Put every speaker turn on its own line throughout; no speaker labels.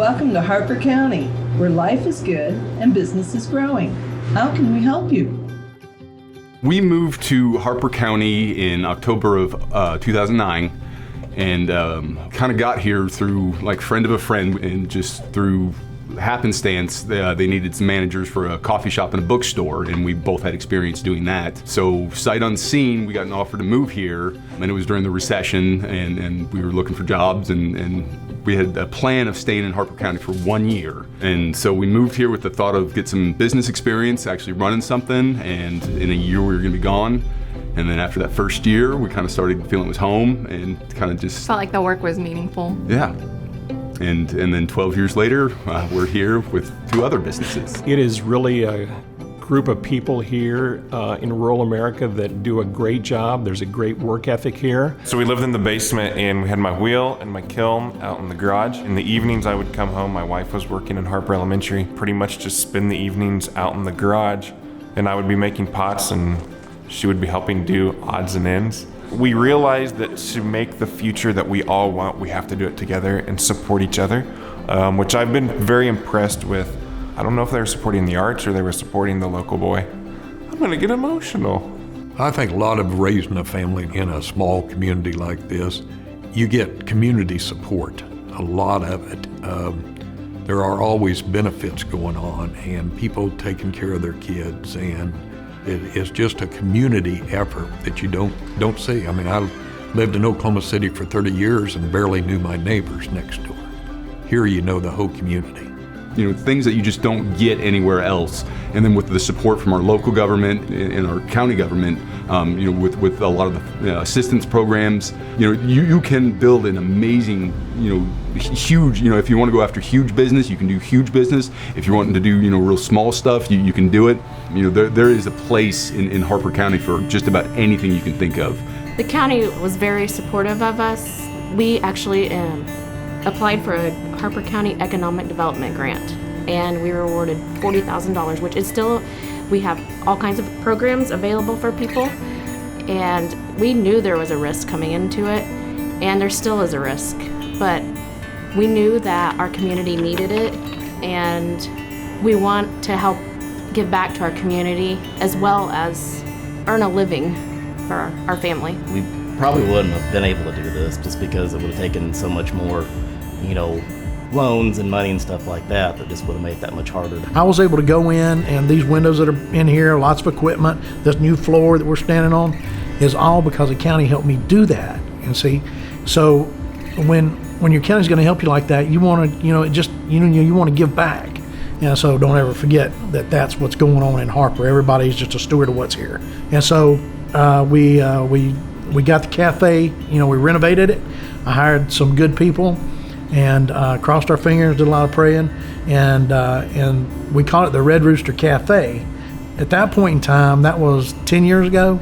Welcome to Harper County, where life is good and business is growing. How can we help you?
We moved to Harper County in October of 2009 and kind of got here through like friend of a friend and just through happenstance. They needed some managers for a coffee shop and a bookstore, and we both had experience doing that. So sight unseen, we got an offer to move here, and it was during the recession, and we were looking for jobs, and we had a plan of staying in Harper County for 1 year. And so we moved here with the thought of get some business experience, actually running something, and in a year we were gonna be gone. And then after that first year, we kind of started feeling it was home and kind of just
felt like the work was meaningful.
Yeah. And then 12 years later, we're here with 2 other businesses.
It is really a group of people here in rural America that do a great job. There's a great work ethic here.
So we lived in the basement, and we had my wheel and my kiln out in the garage. In the evenings, I would come home. My wife was working in Harper Elementary. Pretty much just spend the evenings out in the garage, and I would be making pots, and she would be helping do odds and ends. We realized that to make the future that we all want, we have to do it together and support each other, which I've been very impressed with. I don't know if they were supporting the arts or they were supporting the local boy. I'm gonna get emotional.
I think a lot of raising a family in a small community like this, you get community support, a lot of it. There are always benefits going on and people taking care of their kids, and it is just a community effort that you don't see. I mean, I lived in Oklahoma City for 30 years and barely knew my neighbors next door. Here you know the whole community.
You know, things that you just don't get anywhere else. And then with the support from our local government and our county government, you know, with a lot of the assistance programs, you know, you can build an amazing, you know, huge, you know, if you want to go after huge business, you can do huge business. If you're wanting to do, you know, real small stuff, you can do it. You know, there is a place in Harper County for just about anything you can think of.
The county was very supportive of us. We actually applied for a Harper County Economic Development Grant, and we were awarded $40,000, which is still, we have all kinds of programs available for people, and we knew there was a risk coming into it, and there still is a risk, but we knew that our community needed it, and we want to help give back to our community as well as earn a living for our family.
We probably wouldn't have been able to do this just because it would have taken so much more, you know, loans and money and stuff like that just would have made it that much harder.
I was able to go in, and these windows that are in here, lots of equipment, this new floor that we're standing on is all because the county helped me do that. And see, so when your county's going to help you like that, you want to, you know, you want to give back. And so don't ever forget that that's what's going on in Harper. Everybody's just a steward of what's here. And so we got the cafe, you know, we renovated it. I hired some good people and crossed our fingers, did a lot of praying, and we called it the Red Rooster Cafe. At that point in time, that was 10 years ago,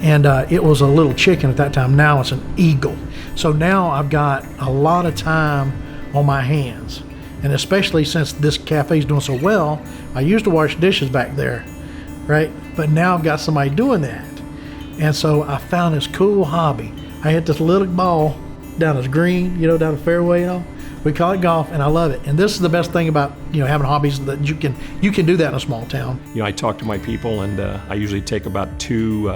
and it was a little chicken at that time. Now it's an eagle. So now I've got a lot of time on my hands, and especially since this cafe's doing so well, I used to wash dishes back there, right? But now I've got somebody doing that. And so I found this cool hobby. I hit this little ball down this green, you know, down the fairway, you know. We call it golf, and I love it. And this is the best thing about, you know, having hobbies, that you can do that in a small town.
You know, I talk to my people, and I usually take about 2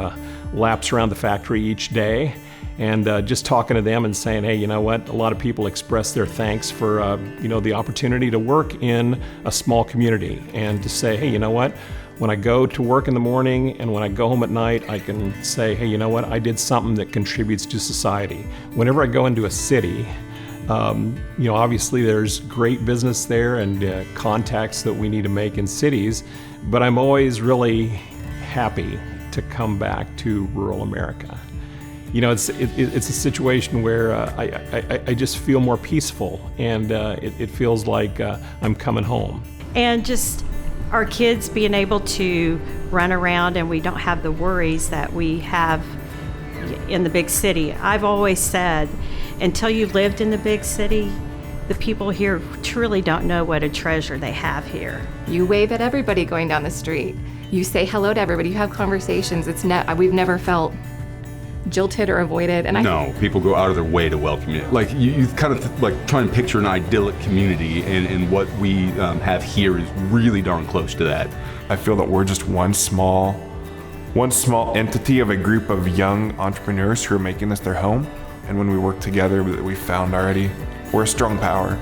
laps around the factory each day, and just talking to them and saying, hey, you know what? A lot of people express their thanks for, you know, the opportunity to work in a small community, and to say, hey, you know what? When I go to work in the morning and when I go home at night, I can say, hey, you know what? I did something that contributes to society. Whenever I go into a city, you know, obviously there's great business there and contacts that we need to make in cities, but I'm always really happy to come back to rural America. You know, it's a situation where I just feel more peaceful, and it feels like I'm coming home.
And just our kids being able to run around, and we don't have the worries that we have in the big city. I've always said, until you've lived in the big city, the people here truly don't know what a treasure they have here.
You wave at everybody going down the street. You say hello to everybody. You have conversations. We've never felt
jilted or avoided. And
No, people go out of their way to welcome you. Like you kind of like try and picture an idyllic community, and what we have here is really darn close to that.
I feel that we're just one small entity of a group of young entrepreneurs who are making this their home. And when we work together, we found already we're a strong power.